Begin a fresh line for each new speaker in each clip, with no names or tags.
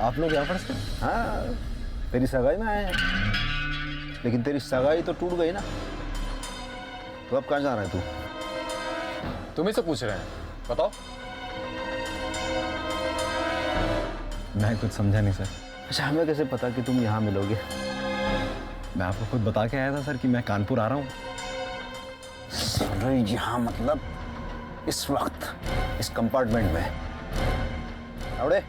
आप लोग यहाँ पर से?
हाँ, तेरी सगाई में आए हैं। लेकिन तेरी सगाई तो टूट गई ना, तो अब कहाँ जा रहा है तू?
तुम्ही से पूछ रहे हैं, बताओ। मैं कुछ समझा नहीं सर।
अच्छा, हमें कैसे पता कि तुम यहाँ मिलोगे?
मैं आपको खुद बता के आया था सर कि मैं कानपुर आ रहा हूँ।
अरे यहाँ मतलब इस वक्त इस कंपार्टमेंट में? अबे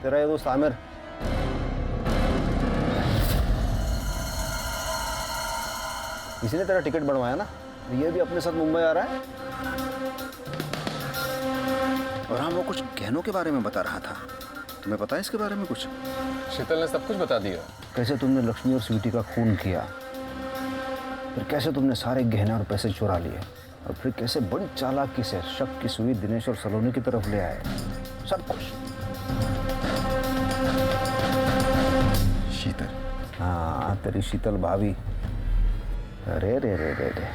तेरा ये दोस्त आमिर, इसी ने तेरा टिकट बनवाया ना? ये भी अपने साथ मुंबई आ रहा है। और हाँ, वो कुछ गहनों के बारे में बता रहा था। तुम्हें पता है इसके बारे में कुछ?
शीतल ने सब कुछ बता दिया।
कैसे तुमने लक्ष्मी और स्वीटी का खून किया, फिर कैसे तुमने सारे गहने और पैसे चुरा लिए, और फिर कैसे बड़ी चालाकी से शक की सुई दिनेश और सलोनी की तरफ ले आए। सब कुछ।
शीतल?
हाँ, तेरी शीतल भाभी। अरे रे रे रे रे,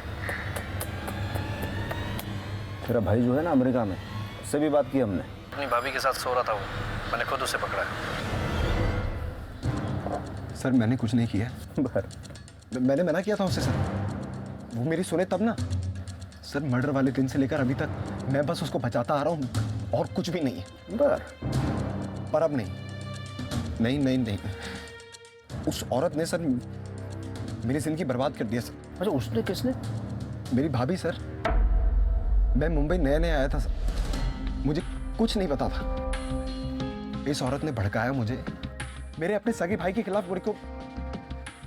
तेरा भाई जो है ना अमेरिका में, उससे भी बात की हमने। अपनी भाभी के साथ सो रहा था वो, मैंने खुद उसे पकड़ा है।
सर मैंने कुछ नहीं किया। मैंने मना किया था उसे सर, वो मेरी सुने तब ना। सर मर्डर वाले दिन से लेकर अभी तक मैं बस उसको बचाता आ रहा हूँ, और कुछ भी नहीं है। पर अब नहीं, नहीं नहीं नहीं, उस औरत ने सर मेरी जिंदगी बर्बाद कर दिया सर।
अच्छा, उसने? किसने?
मेरी भाभी सर। मैं मुंबई नया नया आया था सर, मुझे कुछ नहीं पता था। इस औरत ने भड़काया मुझे, मेरे अपने सगे भाई के खिलाफ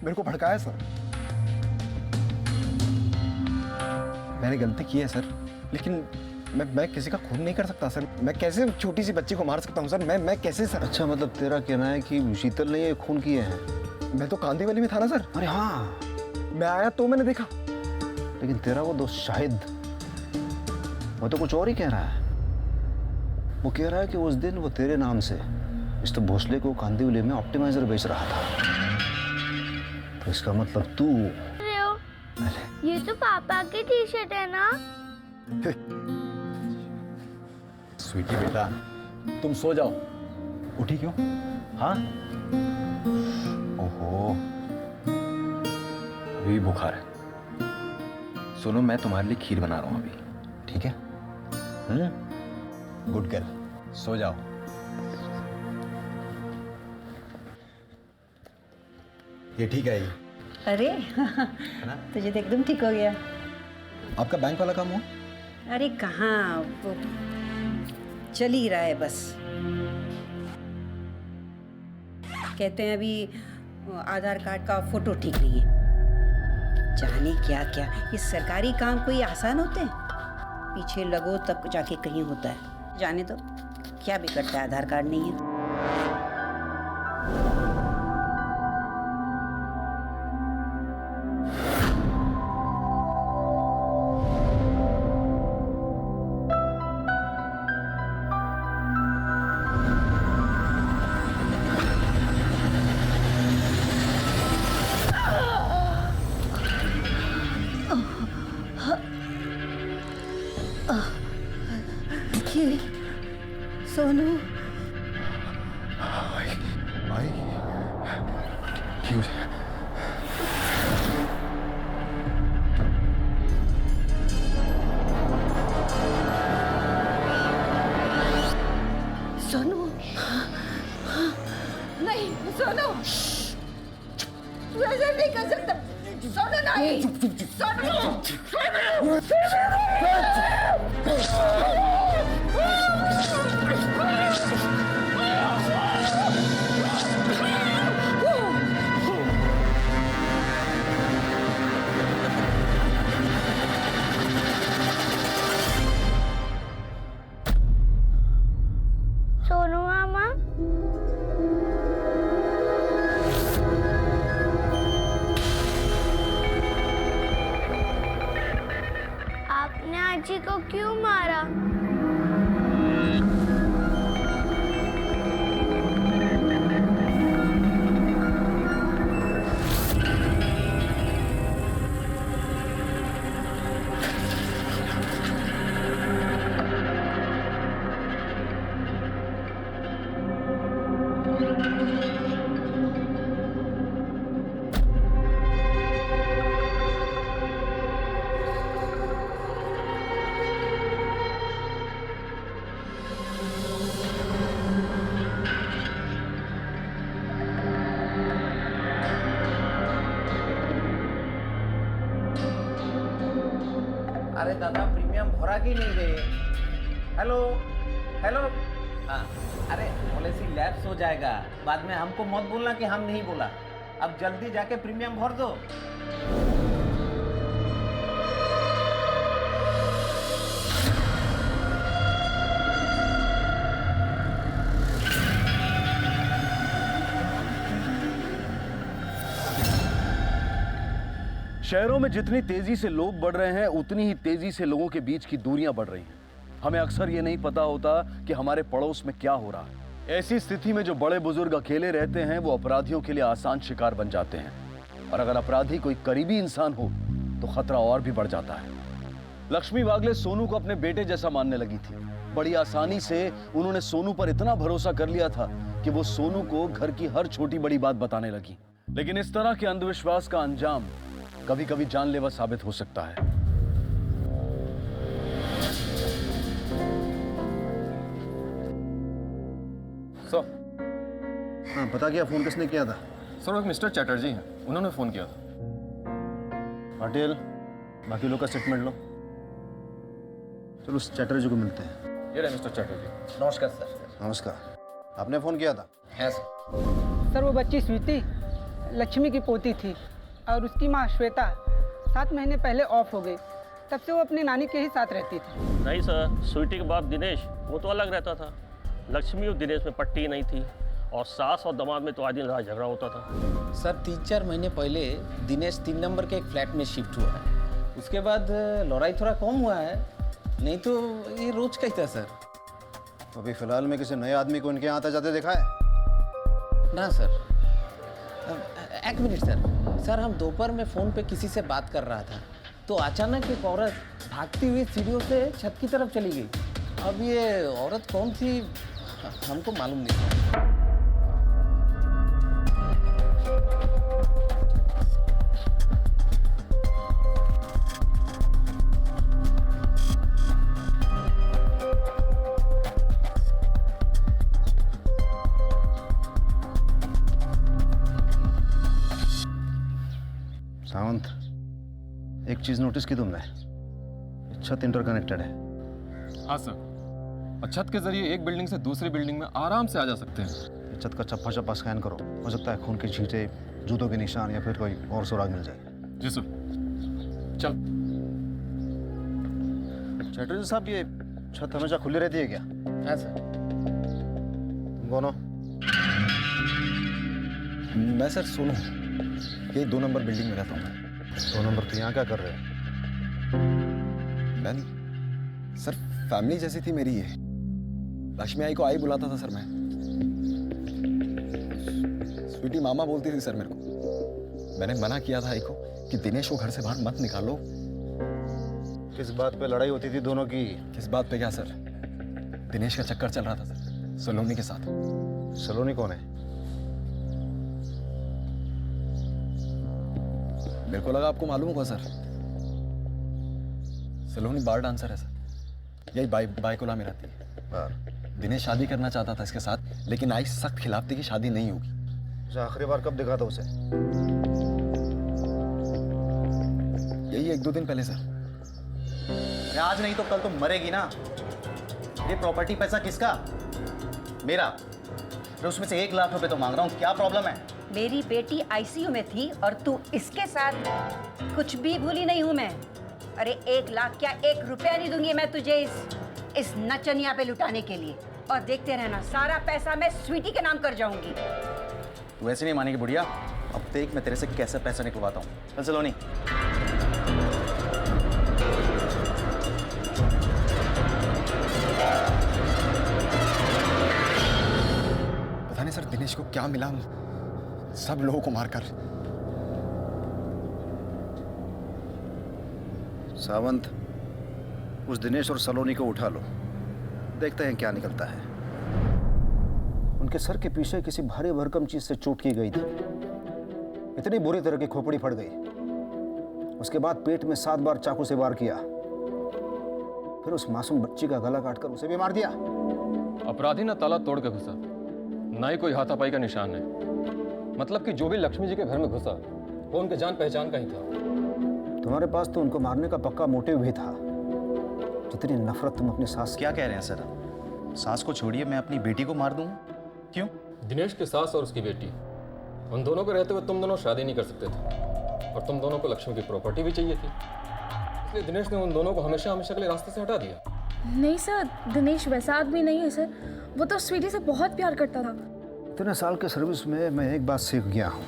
मेरे को भड़काया सर। मैंने गलती की है सर, लेकिन मैं किसी का खून नहीं कर सकता सर। मैं कैसे छोटी सी बच्ची को मार सकता हूँ सर? मैं कैसे सर?
अच्छा, मतलब तेरा कहना है कि शीतल ने ये खून किए हैं?
मैं तो कांदीवली में था ना सर।
अरे हाँ,
मैं आया तो मैंने देखा।
लेकिन तेरा वो दोस्त शाहिद, वो तो कुछ और ही कह रहा है। वो कह रहा है कि उस दिन वो तेरे नाम से मिस्टर भोसले को कांदीवली में ऑप्टिमाइजर बेच रहा था। तो इसका मतलब तू...
ये तो पापा की टी शर्ट है ना?
स्वीटी बेटा, तुम सो जाओ। उठी क्यों? हाँ? ओहो, अभी बुखार है। सुनो, मैं तुम्हारे लिए खीर बना रहा हूँ अभी, ठीक है? गुड गर्ल, सो जाओ। ये ठीक है? ये
अरे तुझे तो एकदम ठीक हो गया।
आपका बैंक वाला काम हुआ?
अरे कहाँ, वो चल ही रहा है बस। कहते हैं अभी आधार कार्ड का फोटो ठीक नहीं है। जाने क्या क्या, ये सरकारी काम कोई आसान होते हैं? पीछे लगो तब जाके कहीं होता है। जाने तो क्या बिगड़ता है, आधार कार्ड नहीं है। सोनू,
भाई क्यों?
सोनू, नहीं सोनू, तू ऐसा नहीं कर सकता। सोनू नहीं, सोनू,
सोनू मामा, आपने आजी को क्यों मारा?
अरे दादा प्रीमियम भरा की नहीं रे। Hello hello. हाँ अरे पॉलिसी लैप्स हो जाएगा, बाद में हमको मत बोलना कि हम नहीं बोला। अब जल्दी जाके प्रीमियम भर दो।
शहरों में जितनी तेजी से लोग बढ़ रहे हैं उतनी ही तेजी से लोगों के बीच की दूरियां बढ़ रही हैं। हमें अक्सर ये नहीं पता होता कि हमारे पड़ोस में क्या हो रहा है। ऐसी स्थिति में जो बड़े बुजुर्ग अकेले रहते हैं वो अपराधियों के लिए आसान शिकार बन जाते हैं, और अगर अपराधी कोई करीबी इंसान हो तो खतरा और भी बढ़ जाता है। लक्ष्मी वागले सोनू को अपने बेटे जैसा मानने लगी थी। बड़ी आसानी से उन्होंने सोनू पर इतना भरोसा कर लिया था कि वो सोनू को घर की हर छोटी बड़ी बात बताने लगी। लेकिन इस तरह के अंधविश्वास का अंजाम कभी कभी जानलेवा साबित हो सकता है।
सर
हाँ, पता क्या फोन किसने किया था?
सर एक मिस्टर चैटर्जी हैं, उन्होंने फोन किया था।
पाटिल, बाकी लोग का स्टेटमेंट लो। चलो उस चैटर्जी को मिलते हैं।
ये रहे मिस्टर चैटर्जी।
नमस्कार सर।
नमस्कार। आपने फोन किया था?
है सर।
सर वो बच्ची स्वीटी लक्ष्मी की पोती थी और उसकी माँ श्वेता 7 महीने पहले ऑफ हो गई। तब से वो अपनी नानी के ही साथ रहती थी।
नहीं सर, स्वीटी के बाप दिनेश वो तो अलग रहता था। लक्ष्मी और दिनेश में पट्टी नहीं थी, और सास और दामाद में तो आए दिन लड़ाई झगड़ा होता था।
सर 3-4 महीने पहले दिनेश 3 नंबर के एक फ्लैट में शिफ्ट हुआ है। उसके बाद लड़ाई थोड़ा कम हुआ है, नहीं तो ये रोज का ही था सर।
अभी फिलहाल में किसी नए आदमी को इनके यहाँ आते जाते देखा है?
ना सर। एक मिनट सर। सर हम दोपहर में फ़ोन पे किसी से बात कर रहा था, तो अचानक एक औरत भागती हुई सीढ़ियों से छत की तरफ चली गई। अब ये औरत कौन थी हमको मालूम नहीं था।
सावंत, एक चीज नोटिस की तुमने? छत इंटरकनेक्टेड है।
हाँ सर, और छत के जरिए एक बिल्डिंग से दूसरी बिल्डिंग में आराम से आ जा सकते हैं।
छत का चप्पा चप्पा स्कैन करो, हो सकता है खून की छींटे, जूतों के निशान या फिर कोई और सुराग मिल जाए।
जी सर। चल।
चैटर्जी साहब, ये छत हमेशा खुली रहती है क्या?
हाँ सर।
तुम कौन हो?
मैं सर सोनू, ये 2 नंबर बिल्डिंग में रहता हूँ।
2 नंबर तो यहाँ क्या कर रहे हो?
मैं सर फैमिली जैसी थी मेरी ये। लक्ष्मी आई को आई बुलाता था सर मैं। स्वीटी मामा बोलती थी सर मेरे को। मैंने मना किया था आई को कि दिनेश को घर से बाहर मत निकालो।
किस बात पे लड़ाई होती थी दोनों की?
किस बात पे क्या सर? दिनेश का चक्कर चल रहा था सर सलोनी के साथ।
सलोनी कौन है?
मेरे को लगा आपको मालूम होगा सर। सलोनी बार डांसर है सर, यही बाइकोला में रहती है।
बार?
दिनेश शादी करना चाहता था इसके साथ, लेकिन आई सख्त खिलाफ थी कि शादी नहीं होगी।
अच्छा, आखिरी बार कब देखा था उसे?
यही 1-2 दिन पहले सर।
आज नहीं तो कल तो मरेगी ना। ये प्रॉपर्टी पैसा किसका? मेरा। मैं उसमें से 1 लाख रुपए तो मांग रहा हूँ, क्या प्रॉब्लम है?
मेरी बेटी आईसीयू में थी और तू इसके साथ। कुछ भी भूली नहीं हूं मैं। अरे 1 लाख क्या 1 रुपया नहीं दूंगी मैं तुझे इस नचनिया पे लुटाने के लिए। और देखते रहना, सारा पैसा मैं स्वीटी के नाम कर जाऊंगी।
तू ऐसे नहीं मानेगी बुढ़िया। अब देख मैं तेरे से कैसे पैसा निकलवाता हूँ। चल सलोनी।
पता नहीं सर दिनेश को क्या मिला, सब लोगों को मारकर।
सावंत, उस दिनेश और सलोनी को उठा लो, देखते हैं क्या निकलता है। उन उनके सर के पीछे किसी भारी भरकम चीज से चोट की गई थी। इतनी बुरी तरह की खोपड़ी फट गई। उसके बाद पेट में 7 बार चाकू से वार किया, फिर उस मासूम बच्ची का गला काटकर उसे भी मार दिया।
अपराधी ना ताला तोड़ के घुसा, ना ही कोई हाथापाई का निशान है। मतलब कि जो भी लक्ष्मी जी के घर में घुसा वो उनके जान पहचान का ही था।
तुम्हारे पास तो उनको मारने का पक्का मोटिव भी था। जितनी नफरत तुम अपनी सास
क्या कह रहे हैं सर? सास को छोड़िए, मैं अपनी बेटी को मार दूँ? क्यों?
दिनेश की सास और उसकी बेटी, उन दोनों को रहते हुए तुम दोनों शादी नहीं कर सकते थे, और तुम दोनों को लक्ष्मी की प्रॉपर्टी भी चाहिए थी। इसलिए दिनेश ने उन दोनों को हमेशा हमेशा के लिए रास्ते से हटा दिया।
नहीं सर, दिनेश वैसा आदमी नहीं है सर। वो तो स्वीटी से बहुत प्यार करता था।
इतने साल के सर्विस में मैं एक बात सीख गया हूं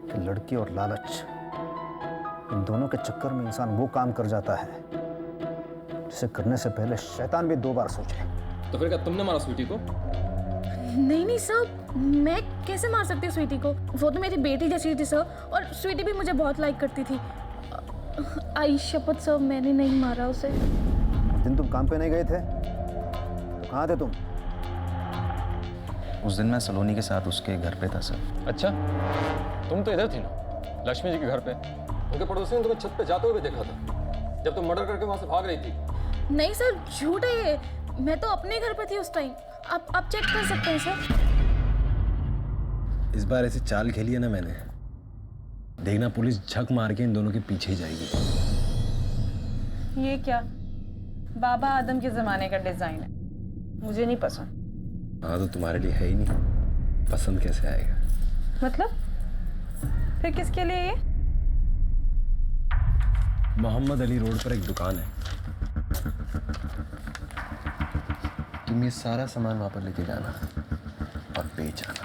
कि लड़की और लालच, इन दोनों के चक्कर में इंसान वो काम कर जाता है जिसे करने से पहले शैतान भी 2 बार सोचे।
तो फिर क्या तुमने मारा स्वीटी को?
नहीं नहीं सर, मैं कैसे मार सकती हूँ स्वीटी को? वो तो मेरी बेटी जैसी थी सर, और स्वीटी भी मुझे बहुत लाइक करती थी। आई शपथ सर, मैंने नहीं मारा उसे।
दिन तुम काम पे नहीं गए थे तो कहाँ थे तुम?
उस दिन मैं सलोनी के साथ उसके घर पे था सर।
अच्छा, तुम तो इधर थी ना, लक्ष्मी जी के घर पे। उनके पड़ोसी ने तुम्हें छत पे जाते हुए भी देखा था जब तुम मर्डर करके वहां से भाग रही थी।
नहीं सर, झूठ है ये। मैं तो अपने घर पे थी उस टाइम। आप चेक कर सकते हैं सर।
इस बार ऐसी चाल खेली है ना मैंने, देखना पुलिस झक मार के इन दोनों के पीछे ही जाएगी।
ये क्या बाबा आदम के जमाने का डिजाइन है, मुझे नहीं पसंद।
हाँ तो तुम्हारे लिए है ही नहीं, पसंद कैसे आएगा?
मतलब फिर किसके लिए ये?
मोहम्मद अली रोड पर एक दुकान है, तुम ये सारा सामान वहां पर लेके जाना और बेच आना।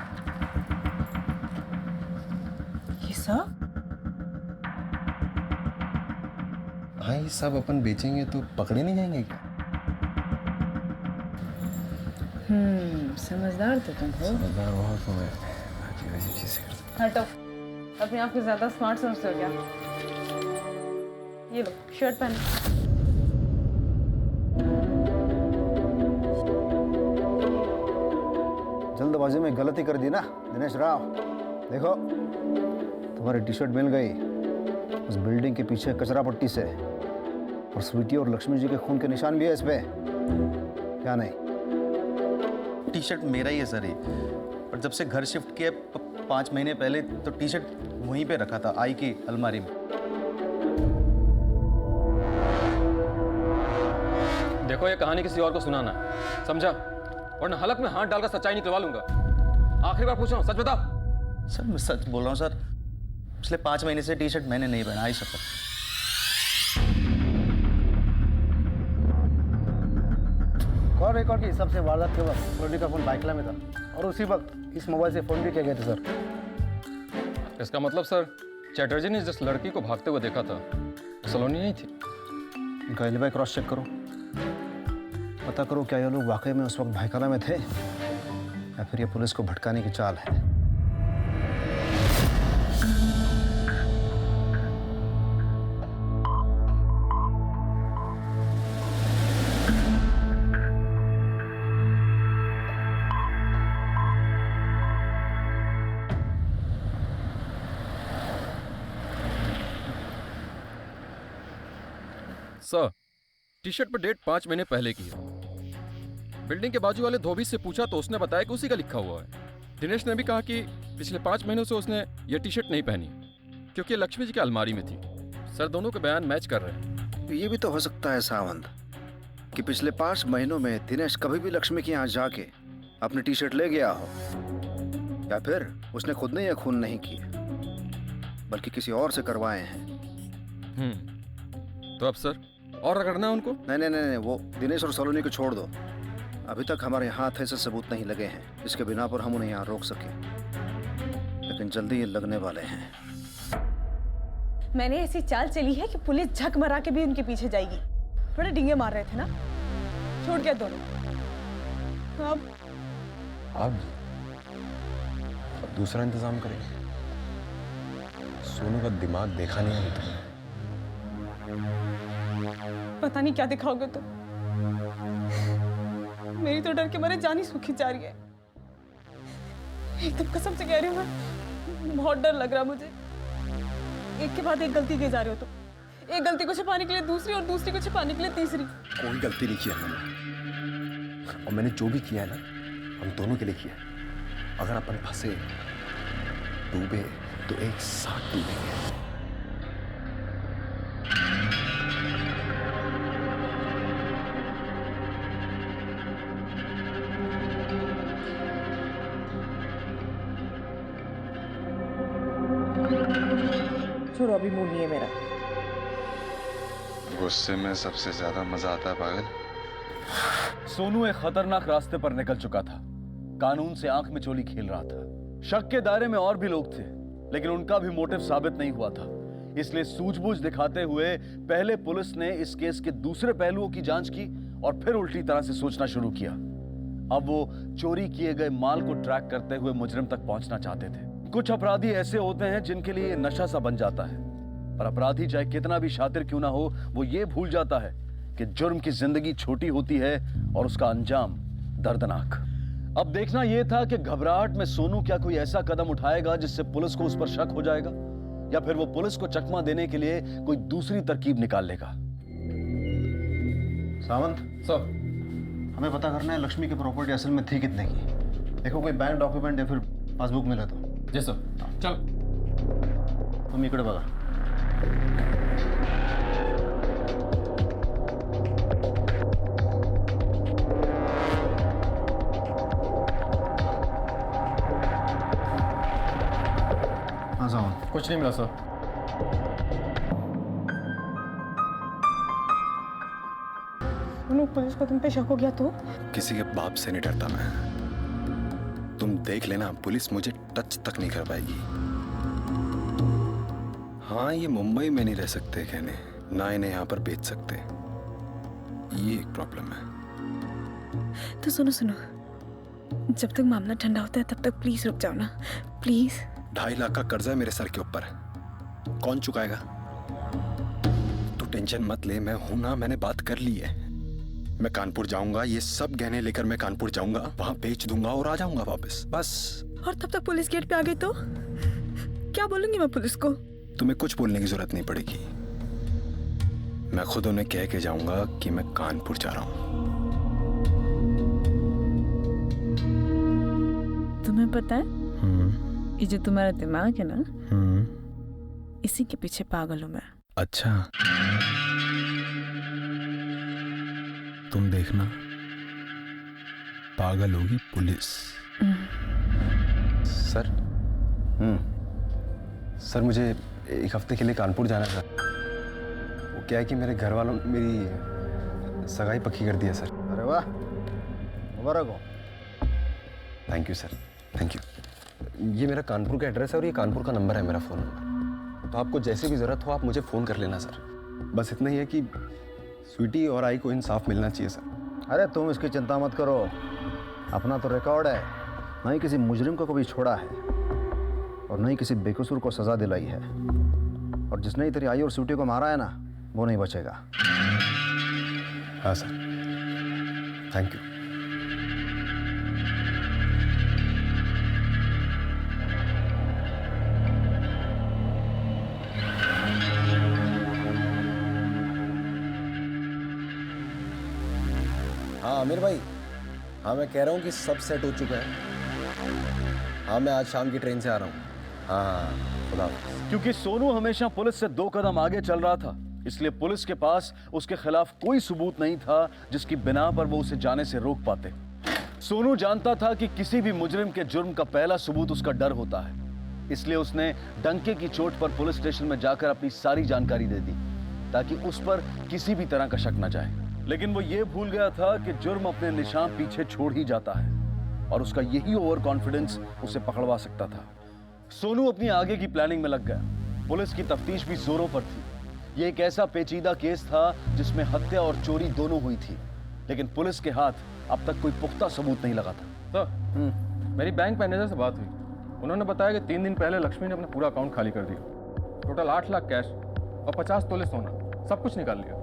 ये सब?
हाँ, ये सब अपन बेचेंगे तो पकड़े नहीं जाएंगे क्या?
समझदार तो तुम हो।
समझदार हो तो मैं ऐसी चीजें करता।
हटो, अपने आप को ज्यादा स्मार्ट समझते हो क्या? ये लो शर्ट पहनो।
जल्दबाजी में गलती कर दी ना दिनेश राव। देखो तुम्हारी टी शर्ट मिल गई उस बिल्डिंग के पीछे कचरा पट्टी से, और स्वीटी और लक्ष्मी जी के खून के निशान भी है इस पे। क्या नहीं?
टी शर्ट मेरा ही है सर ये, और जब से घर शिफ्ट किया 5 महीने पहले तो टी शर्ट वहीं पे रखा था आई की अलमारी में।
देखो ये कहानी किसी और को सुनाना, समझा? वरना हलक में हाथ डालकर सच्चाई निकलवा लूंगा। आखिरी बार पूछ रहा हूँ, सच बताओ।
सर मैं सच बोल रहा हूँ सर, पिछले 5 महीने से टी शर्ट मैंने नहीं पहना, आई शपथ।
कॉल रिकॉर्ड की सबसे वारदात के वक्त सलोनी का फोन बाइकला में था, और उसी वक्त इस मोबाइल से फोन भी किया गया था सर।
इसका मतलब सर, चैटर्जी ने जिस लड़की को भागते हुए देखा था वो सलोनी नहीं थी।
इनका एलिबाई क्रॉस चेक करो, पता करो क्या ये लोग वाकई में उस वक्त भाईकाला में थे या फिर ये पुलिस को भटकाने की चाल है।
सर, टी शर्ट पर डेट 5 महीने पहले की है। बिल्डिंग के बाजू वाले धोबी से पूछा तो उसने बताया कि उसी का लिखा हुआ है। दिनेश ने भी कहा कि पिछले 5 महीनों से उसने ये टी शर्ट नहीं पहनी क्योंकि ये लक्ष्मी जी की अलमारी में थी। सर, दोनों के बयान मैच कर रहे हैं।
ये भी तो हो सकता है सावंत कि पिछले 5 महीनों में दिनेश कभी भी लक्ष्मी के यहाँ जाके अपनी टी शर्ट ले गया हो, या फिर उसने खुद ने यह खून नहीं किए बल्कि किसी और से करवाए हैं।
तो अब सर और रगड़ना है उनको?
नहीं, वो दिनेश और सलोनी को छोड़ दो। अभी तक हमारे हाथ ऐसे सबूत नहीं लगे हैं जिसके बिना पर हम उन्हें यहाँ रोक सके, लेकिन जल्दी ये लगने वाले हैं।
मैंने ऐसी चाल चली है कि पुलिस झक मरा के भी उनके पीछे जाएगी। थोड़े डिंगे मार रहे थे ना, छूट गया दोनों।
अब दूसरा इंतजाम करेंगे। सोनू का दिमाग देखा नहीं है तुमने?
पता नहीं क्या दिखाओगे तुम। मेरी तो डर के मारे जान ही सूखी जा रही है। एकदम कसम से कह रही हूँ मैं, बहुत डर लग रहा मुझे। एक के बाद एक गलती किए जा रहे हो तुम। एक गलती को छिपाने के लिए दूसरी, और दूसरी को छिपाने के लिए तीसरी।
कोई गलती नहीं किया मैंने, और मैंने जो भी किया है ना, हम दोनों के लिए किया है। अगर अपन फंसे डूबे तो एक साथ डूबेंगे।
छोड़ो, अभी मूड नहीं है मेरा।
गुस्से में सबसे ज्यादा मजा आता है पागल।
सोनू एक खतरनाक रास्ते पर निकल चुका था। कानून से आंख में चोली खेल रहा था। शक के दायरे में और भी लोग थे, लेकिन उनका भी मोटिव साबित नहीं हुआ था। इसलिए सूझबूझ दिखाते हुए पहले पुलिस ने इस केस के दूसरे पहलुओं की जांच की और फिर उल्टी तरह से सोचना शुरू किया। अब वो चोरी किए गए माल को ट्रैक करते हुए मुजरिम तक पहुंचना चाहते थे। कुछ अपराधी ऐसे होते हैं जिनके लिए नशा सा बन जाता है, पर अपराधी चाहे कितना भी शातिर क्यों ना हो, वो ये भूल जाता है कि जुर्म की जिंदगी छोटी होती है और उसका अंजाम दर्दनाक। अब देखना यह था कि घबराहट में सोनू क्या कोई ऐसा कदम उठाएगा जिससे पुलिस को उस पर शक हो जाएगा, या फिर वो पुलिस को चकमा देने के लिए कोई दूसरी तरकीब निकाल लेगा।
सावंत
सर,
हमें पता करना है लक्ष्मी की प्रॉपर्टी असल में थी कितने की। देखो कोई बैंक डॉक्यूमेंट या फिर पासबुक मिला तो।
जी सर। चल
तुम इकडे बघा। हाँ सावंत,
कुछ नहीं मिला सर।
पुलिस को तुम पे शक हो गया तो?
किसी के बाप से नहीं डरता मैं। तुम देख लेना, पुलिस मुझे टच तक नहीं कर पाएगी। हाँ, ये मुंबई में नहीं रह सकते कहने, ना इन्हें यहाँ पर बेच सकते, ये एक प्रॉब्लम है।
तो सुनो सुनो, जब तक मामला ठंडा होता है तब तक प्लीज रुक जाओ ना, प्लीज।
2.5 लाख का कर्जा है मेरे सर के ऊपर, कौन चुकाएगा? तू टेंशन मत ले, मैं हूं ना, मैंने बात कर ली है। मैं कानपुर जाऊंगा, ये सब गहने लेकर मैं कानपुर जाऊंगा, वहां बेच दूंगा और आ जाऊंगा वापस, बस।
और तब तक पुलिस गेट पे आ गई तो क्या बोलूंगी मैं पुलिस को?
तुम्हें कुछ बोलने की जरूरत नहीं पड़ेगी, मैं खुद उन्हें कह के जाऊंगा कि मैं कानपुर जा रहा हूं।
तुम्हें पता है, ये जो तुम्हारा दिमाग है ना, इसी के पीछे पागल हूं मैं।
अच्छा, तुम देखना, पागल होगी पुलिस। सर, सर मुझे 1 हफ्ते के लिए कानपुर जाना था। वो क्या है कि मेरे घर वालों ने मेरी सगाई पक्की कर दी है सर।
अरे वाह, मुबारक हो।
Thank you sir, thank you. ये मेरा कानपुर का एड्रेस है और ये कानपुर का नंबर है, मेरा फ़ोन नंबर। तो आपको जैसे भी ज़रूरत हो आप मुझे फ़ोन कर लेना सर। बस इतना ही है कि स्वीटी और आई को इंसाफ मिलना चाहिए सर।
अरे तुम इसकी चिंता मत करो, अपना तो रिकॉर्ड है, ना ही किसी मुजरिम को कभी छोड़ा है और न ही किसी बेकसूर को सजा दिलाई है। और जिसने ही तेरी आई और स्वीटी को मारा है ना, वो नहीं बचेगा।
हाँ सर, थैंक यू।
हाँ आमिर भाई, हाँ मैं कह रहा हूँ कि सब सेट हो चुका है। हाँ मैं आज शाम की ट्रेन से आ रहा हूँ। हाँ खुदा हाफिज़।
क्योंकि सोनू हमेशा पुलिस से 2 कदम आगे चल रहा था, इसलिए पुलिस के पास उसके खिलाफ कोई सबूत नहीं था जिसकी बिना पर वो उसे जाने से रोक पाते। सोनू जानता था कि किसी भी मुजरिम के जुर्म का पहला सबूत उसका डर होता है, इसलिए उसने डंके की चोट पर पुलिस स्टेशन में जाकर अपनी सारी जानकारी दे दी ताकि उस पर किसी भी तरह का शक न जाए। लेकिन वो ये भूल गया था कि जुर्म अपने निशान पीछे छोड़ ही जाता है और उसका यही ओवर कॉन्फिडेंस उसे पकड़वा सकता था। सोनू अपनी आगे की प्लानिंग में लग गया। पुलिस की तफ्तीश भी जोरों पर थी। ये एक ऐसा पेचीदा केस था जिसमें हत्या और चोरी दोनों हुई थी, लेकिन पुलिस के हाथ अब तक कोई पुख्ता सबूत नहीं लगा था।
सर, मेरी बैंक मैनेजर से बात हुई। उन्होंने बताया कि 3 दिन पहले लक्ष्मी ने अपना पूरा अकाउंट खाली कर दिया। टोटल 8 लाख कैश और 50 तोले सोना, सब कुछ निकाल लिया।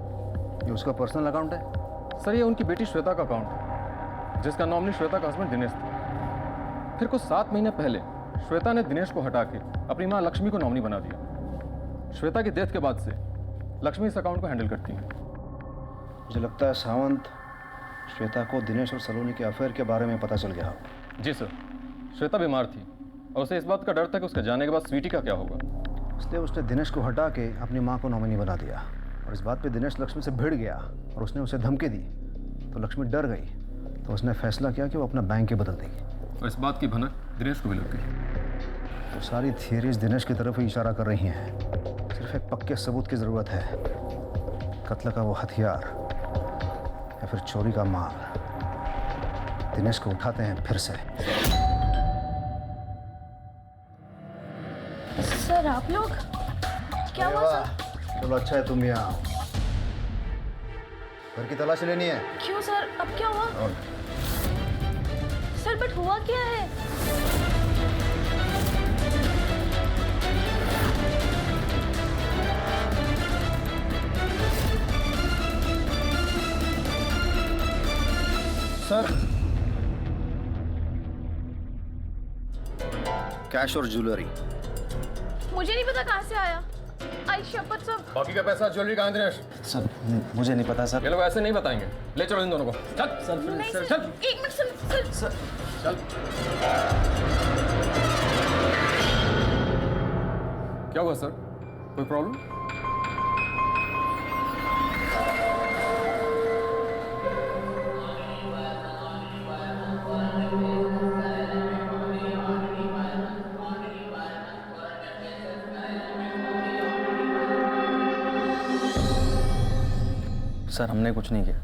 ये उसका पर्सनल अकाउंट है?
सर ये उनकी बेटी श्वेता का अकाउंट है। जिसका नॉमिनी श्वेता का हस्बैंड दिनेश था। फिर कुछ 7 महीने पहले श्वेता ने दिनेश को हटा के अपनी मां लक्ष्मी को नॉमिनी बना दिया। श्वेता की डेथ के बाद से लक्ष्मी इस अकाउंट को हैंडल करती है।
मुझे लगता है सावंत, श्वेता को दिनेश और सलोनी के अफेयर के बारे में पता चल गया हो।
जी सर, श्वेता बीमार थी और उसे इस बात का डर था कि उसके जाने के बाद स्वीटी का क्या होगा,
इसलिए उसने दिनेश को हटा के अपनी मां को नॉमिनी बना दिया। और इस बात पे दिनेश लक्ष्मी से भिड़ गया और उसने उसे धमकी दी, तो लक्ष्मी डर गई। तो उसने फैसला किया कि वो अपना बैंक ही बदल देगी।
और इस बात की भनक दिनेश को भी लग गई।
तो सारी थियरीज दिनेश की तरफ ही इशारा कर रही हैं। सिर्फ एक पक्के सबूत की ज़रूरत है। कत्ल का वो हथियार या फिर चोरी का माल। दिनेश को उठाते हैं फिर से।
सर आप लोग क्या हुआ सर?
चलो अच्छा है तुम यहाँ। घर की तलाशी लेनी है।
क्यों सर, अब क्या हुआ? सर बट हुआ क्या है?
सर, कैश और ज्वेलरी।
मुझे नहीं पता कहाँ से आया। आई शपथ सर।
बाकी का पैसा ज्वेलरी कहाँ है दिनेश?
सर मुझे नहीं पता सर।
ये लोग ऐसे नहीं बताएंगे। ले चलो इन दोनों को। चल
सर
नहीं
सर,
सर, एक मिनट सर।
चल। क्या हुआ सर, कोई प्रॉब्लम?
सर हमने कुछ नहीं किया,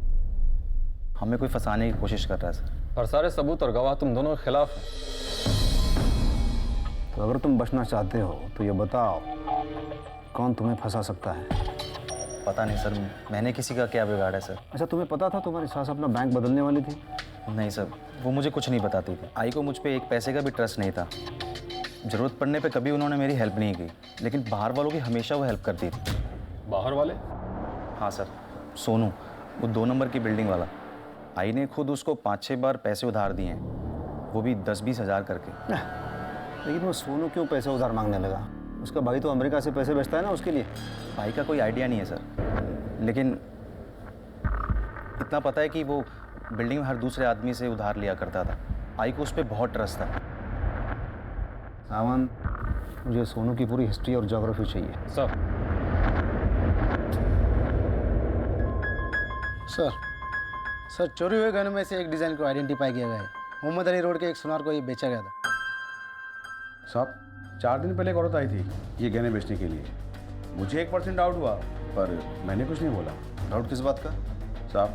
हमें कोई फंसाने की कोशिश कर रहा है सर।
और सारे सबूत और गवाह तुम दोनों के खिलाफ हैं।
तो अगर तुम बचना चाहते हो तो ये बताओ, कौन तुम्हें फंसा सकता है?
पता नहीं सर, मैंने किसी का क्या बिगाड़ा है सर।
अच्छा, तुम्हें पता था तुम्हारी सास अपना बैंक बदलने वाली थी?
नहीं सर, वो मुझे कुछ नहीं बताती थी। आई को मुझ पे एक पैसे का भी ट्रस्ट नहीं था। ज़रूरत पड़ने पे कभी उन्होंने मेरी हेल्प नहीं की, लेकिन बाहर वालों की हमेशा वो हेल्प करती थी।
बाहर वाले?
हाँ सर, सोनू, वो 2 नंबर की बिल्डिंग वाला। आई ने खुद उसको 5-6 बार पैसे उधार दिए हैं, वो भी 10-20 हज़ार करके।
लेकिन वो सोनू क्यों पैसे उधार मांगने लगा? उसका भाई तो अमेरिका से पैसे भेजता है ना उसके लिए।
भाई का कोई आइडिया नहीं है सर, लेकिन इतना पता है कि वो बिल्डिंग में हर दूसरे आदमी से उधार लिया करता था। आई को उस पर बहुत ट्रस्ट था।
सावंत, मुझे सोनू की पूरी हिस्ट्री और ज्योग्राफी चाहिए।
सर चोरी हुए गहनों में से एक डिज़ाइन को आइडेंटिफाई किया गया है। मोहम्मद अली रोड के एक सुनार को ये बेचा गया था।
साहब, 4 दिन पहले एक औरत आई थी ये गहने बेचने के लिए। मुझे 1% डाउट हुआ, पर मैंने कुछ नहीं बोला।
डाउट किस बात का?
साहब,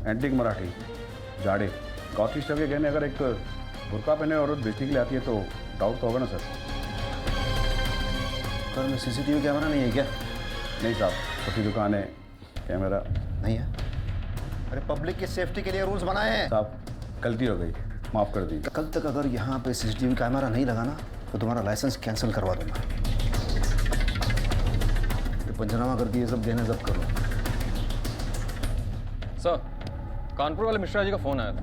एंटिक मराठी जाड़े कॉस्टली स्टफ के गहने अगर एक बुर्का पहने औरत बेचने के लिए आती है तो डाउट तो होगा ना सर।
घर में CCTV कैमरा नहीं है क्या?
नहीं साहब, छोटी दुकान है, कैमरा
नहीं है। अरे पब्लिक की सेफ्टी के लिए रूल्स बनाए हैं।
साहब, गलती हो गई, माफ़ कर दीजिए।
कल तक अगर यहाँ पे CCTV कैमरा नहीं लगा ना तो तुम्हारा लाइसेंस कैंसिल करवा दूंगा। तो पंचनामा करके ये सब गहने जब्त करो।
सर, कानपुर वाले मिश्रा जी का फ़ोन आया था।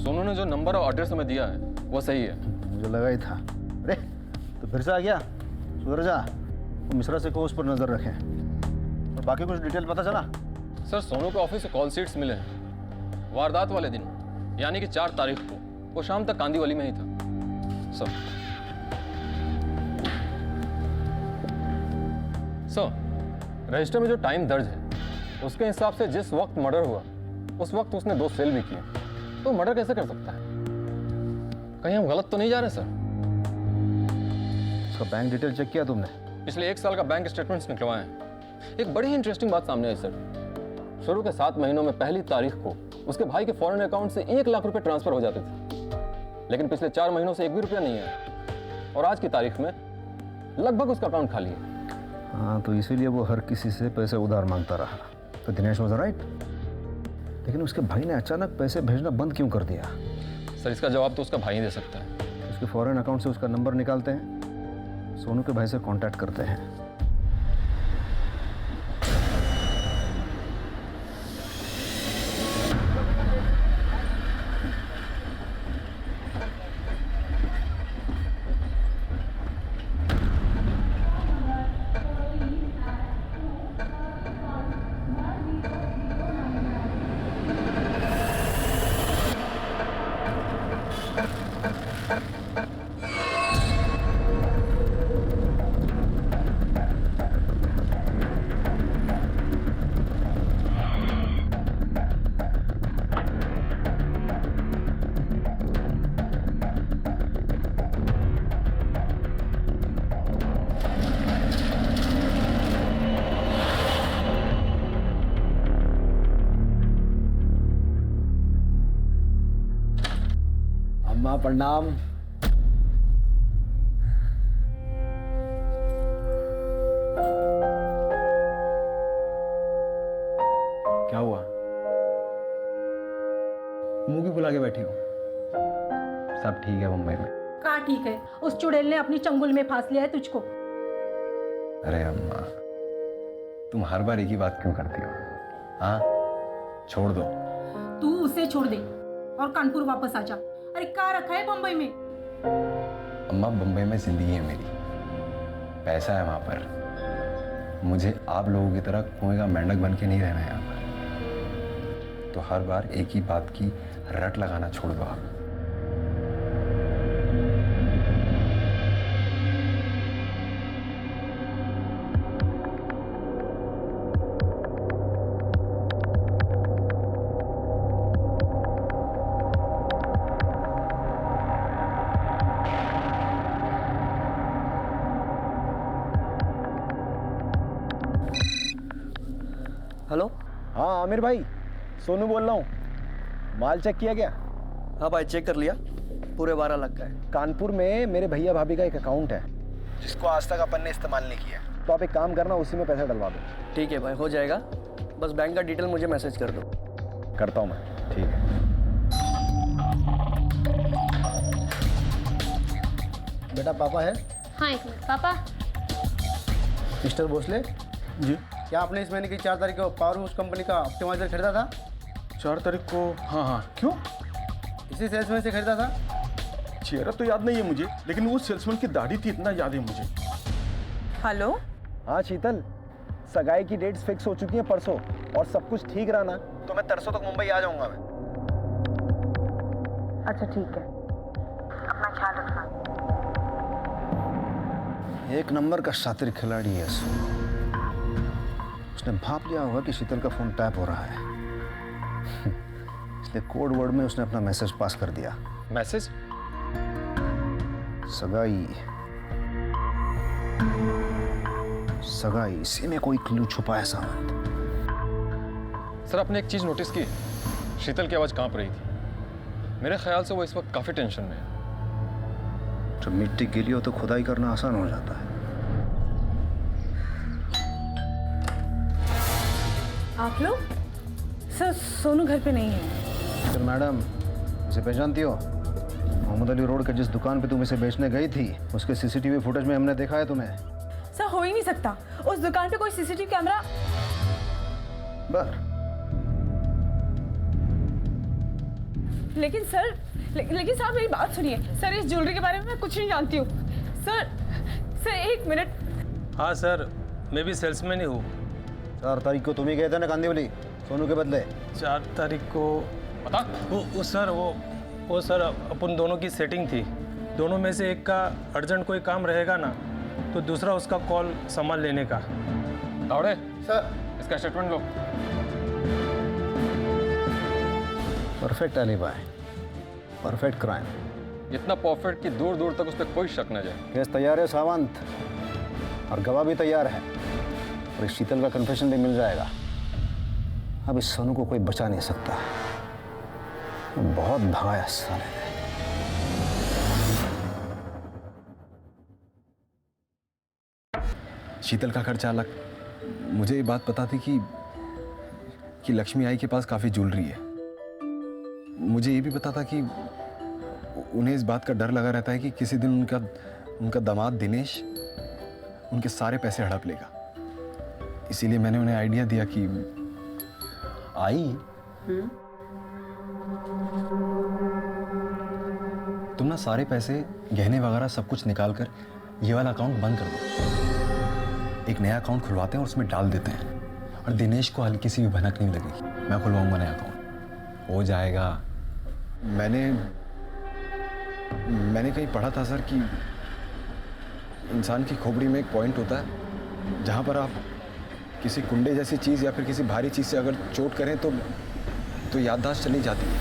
सोनू ने जो नंबर और एड्रेस हमें दिया है वो सही है।
मुझे लगा ही था। अरे तो फिर से आ गया, सुधर जा। वो मिश्रा से को उस पर नज़र रखें। और बाकी कुछ डिटेल पता चला?
सर, सोनू के ऑफिस से कॉल शीट्स मिले हैं। वारदात वाले दिन यानी कि 4 तारीख को वो शाम तक कांदीवली में ही था। सर, रजिस्टर में जो टाइम दर्ज है उसके हिसाब से जिस वक्त मर्डर हुआ उस वक्त उसने 2 सेल भी किए, तो मर्डर कैसे कर सकता है? कहीं हम गलत तो नहीं जा रहे सर?
उसका बैंक डिटेल चेक किया तुमने?
पिछले 1 साल का बैंक स्टेटमेंट्स निकलवाए हैं। एक बड़ी ही इंटरेस्टिंग बात सामने आई सर। शुरू के 7 महीनों में पहली तारीख को उसके भाई के फॉरेन अकाउंट से 1 लाख रुपए ट्रांसफर हो जाते थे, लेकिन पिछले 4 महीनों से 1 भी रुपया नहीं है। और आज की तारीख में लगभग उसका अकाउंट खाली है।
हाँ, तो इसीलिए वो हर किसी से पैसे उधार मांगता रहा। तो दिनेश वाज राइट। लेकिन उसके भाई ने अचानक पैसे भेजना बंद क्यों कर दिया?
सर, इसका जवाब तो उसका भाई ही दे सकता है।
उसके फॉरेन अकाउंट से उसका नंबर निकालते हैं, सोनू के भाई से कांटेक्ट करते हैं।
अम्मा प्रणाम।
क्या हुआ? मुंह की बुला के बैठी हो? सब ठीक है मुंबई में।
कहाँ ठीक है? उस चुड़ैल ने अपनी चंगुल में फांस लिया है तुझको।
अरे अम्मा, तुम हर बार एक ही बात क्यों करती हो? हाँ, छोड़ दो।
तू उसे छोड़ दे और कानपुर वापस आ जा। अरे कहाँ रखा है बम्बई में?
अम्मा, बम्बई में जिंदगी है मेरी, पैसा है वहां पर। मुझे आप लोगों की तरह कुएं का मेंढक बन के नहीं रहना है यहाँ पर। तो हर बार एक ही बात की रट लगाना छोड़ दो आप।
हेलो।
हाँ आमिर भाई, सोनू बोल रहा हूँ। माल चेक किया क्या?
हाँ भाई, चेक कर लिया, पूरे 12 लाख का है।
कानपुर में मेरे भैया भाभी का एक अकाउंट है जिसको आज तक अपन ने इस्तेमाल नहीं किया। तो आप एक काम करना, उसी में पैसा डलवा दो।
ठीक है भाई, हो जाएगा। बस बैंक का डिटेल मुझे मैसेज कर दो।
करता हूँ मैं। ठीक है।
बेटा पापा है?
हाँ एक मिनट पापा।
मिस्टर भोसले
जी।
क्या आपने इस महीने की 4 तारीख को पावर हाउस कंपनी का ऑप्टिमाइजर खरीदा था?
4 तारीख को? हाँ हाँ, क्यों?
इसी सेल्समैन से खरीदा था।
चेहरा तो याद नहीं है मुझे, लेकिन वो सेल्समैन की दाढ़ी थी, इतना याद है मुझे।
हेलो।
हाँ शीतल, सगाई की डेट्स फिक्स हो चुकी हैं परसों, और सब कुछ ठीक रहा ना तो मैं तरसों तक मुंबई आ जाऊंगा मैं।
अच्छा ठीक है, अपना ख्याल रखना।
एक नंबर का शातिर खिलाड़ी है। उसने भाप लिया होगा कि शीतल का फोन टैप हो रहा है, इसलिए कोड वर्ड में उसने अपना मैसेज पास कर दिया।
मैसेज?
सगाई, सगाई, इसी में कोई क्लू छुपा है सावंत।
सर आपने एक चीज नोटिस की? शीतल की आवाज कांप रही थी। मेरे ख्याल से वो इस वक्त काफी टेंशन में है।
जब मिट्टी गीली हो तो खुदाई करना आसान हो जाता है।
आप लोग? सर सोनू घर पे नहीं है।
फिर मैडम, इसे पहचानती हो? मोहम्मद अली रोड के जिस दुकान पे तुम इसे बेचने गई थी, उसके सीसीटीवी फुटेज में हमने देखा है तुम्हें।
सर हो ही नहीं सकता, उस दुकान पे कोई सीसीटीवी कैमरा। लेकिन सर, लेकिन साहब मेरी बात सुनिए। सर इस ज्वेलरी के बारे में मैं कुछ नहीं जानती हूँ। सर एक मिनट।
हाँ सर, मैं भी सेल्समैन ही हूँ।
4 तारीख को तुम ही गए थे ना कांदिवली, सोनू के बदले।
4 तारीख को बता। वो सर वो सर अपन दोनों की सेटिंग थी। दोनों में से एक का अर्जेंट कोई काम रहेगा ना, तो दूसरा उसका कॉल संभाल लेने का।
तावड़े
सर,
इसका स्टेटमेंट लो।
Perfect alibi, perfect crime.
इतना परफेक्ट कि दूर दूर तक उस पर कोई शक न जाए।
केस तैयार है सावंत, और गवाह भी तैयार है, और इस शीतल का कन्फेशन भी मिल जाएगा। अब इस सोनू को कोई बचा नहीं सकता। बहुत भगाया साले ने।
शीतल का घर चालक, मुझे ये बात पता थी कि लक्ष्मी आई के पास काफी ज्वेलरी है। मुझे ये भी पता था कि उन्हें इस बात का डर लगा रहता है कि किसी दिन उनका दामाद दिनेश उनके सारे पैसे हड़प लेगा। इसीलिए मैंने उन्हें आइडिया दिया कि आई तुम ना सारे पैसे, गहने वगैरह सब कुछ निकाल कर ये वाला अकाउंट बंद कर दो। एक नया अकाउंट खुलवाते हैं और उसमें डाल देते हैं, और दिनेश को हल्की सी भी भनक नहीं लगेगी। मैं खुलवाऊंगा नया अकाउंट, हो जाएगा। मैंने मैंने कहीं पढ़ा था सर कि इंसान की खोपड़ी में एक पॉइंट होता है जहाँ पर आप किसी कुंडे जैसी चीज़ या फिर किसी भारी चीज़ से अगर चोट करें तो याददाश्त चली जाती है,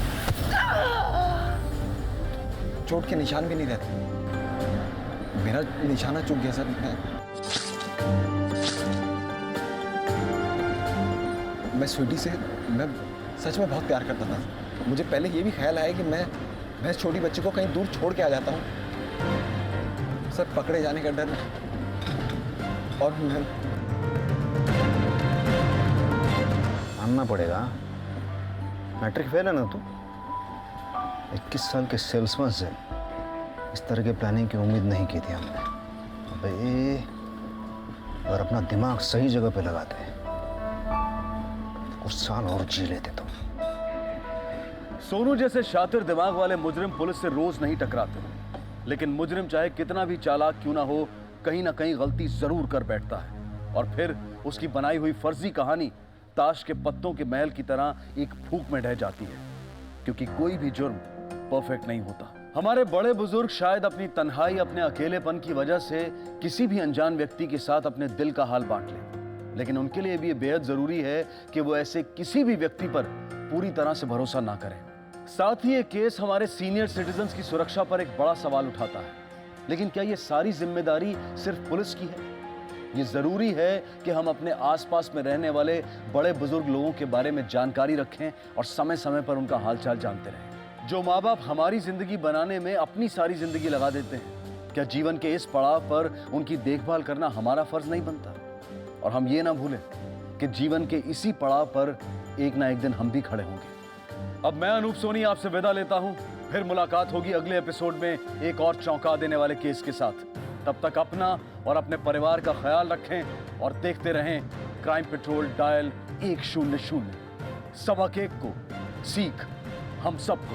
चोट के निशान भी नहीं रहते। मेरा निशाना चूक गया सर। मैं स्वीटी से मैं सच में बहुत प्यार करता था। मुझे पहले ये भी ख्याल आया कि मैं इस छोटी बच्ची को कहीं दूर छोड़ के आ जाता हूँ सर, पकड़े जाने का डर। और मैं
मानना पड़ेगा, मैट्रिक फेल है ना तू। 21 साल के सेल्समैन से इस तरह के प्लानिंग की उम्मीद नहीं की थी हमने। अबे अगर अपना दिमाग सही जगह पे लगाते कुछ साल और जी लेते तो।
सोनू जैसे शातिर दिमाग वाले मुजरिम पुलिस से रोज नहीं टकराते, लेकिन मुजरिम चाहे कितना भी चालाक क्यों ना हो, कहीं ना कहीं गलती जरूर कर बैठता है और फिर उसकी बनाई हुई फर्जी कहानी ताश के पत्तों के महल की तरह एक फूंक में ढह जाती है, क्योंकि कोई भी जुर्म परफेक्ट नहीं होता। हमारे बड़े बुजुर्ग शायद अपनी तन्हाई, अपने अकेलेपन की वजह से किसी भी अनजान व्यक्ति के साथ अपने दिल का हाल बांट लें, लेकिन उनके लिए भी ये बेहद जरूरी है कि वो ऐसे किसी भी व्यक्ति पर पूरी तरह से भरोसा ना करें। साथ ही ये केस हमारे सीनियर सिटीजन्स की सुरक्षा पर एक बड़ा सवाल उठाता है। लेकिन क्या ये सारी जिम्मेदारी सिर्फ पुलिस की है? ये जरूरी है कि हम अपने आसपास में रहने वाले बड़े बुजुर्ग लोगों के बारे में जानकारी रखें और समय समय पर उनका हालचाल जानते रहें। जो माँ बाप हमारी जिंदगी बनाने में अपनी सारी जिंदगी लगा देते हैं, क्या जीवन के इस पड़ाव पर उनकी देखभाल करना हमारा फर्ज नहीं बनता? और हम ये ना भूलें कि जीवन के इसी पड़ाव पर एक ना एक दिन हम भी खड़े होंगे। अब मैं अनूप सोनी आपसे विदा लेता हूं, फिर मुलाकात होगी अगले एपिसोड में एक और चौंका देने वाले केस के साथ। तब तक अपना और अपने परिवार का ख्याल रखें और देखते रहें क्राइम पेट्रोल डायल 100। 1 को सीख हम सबको।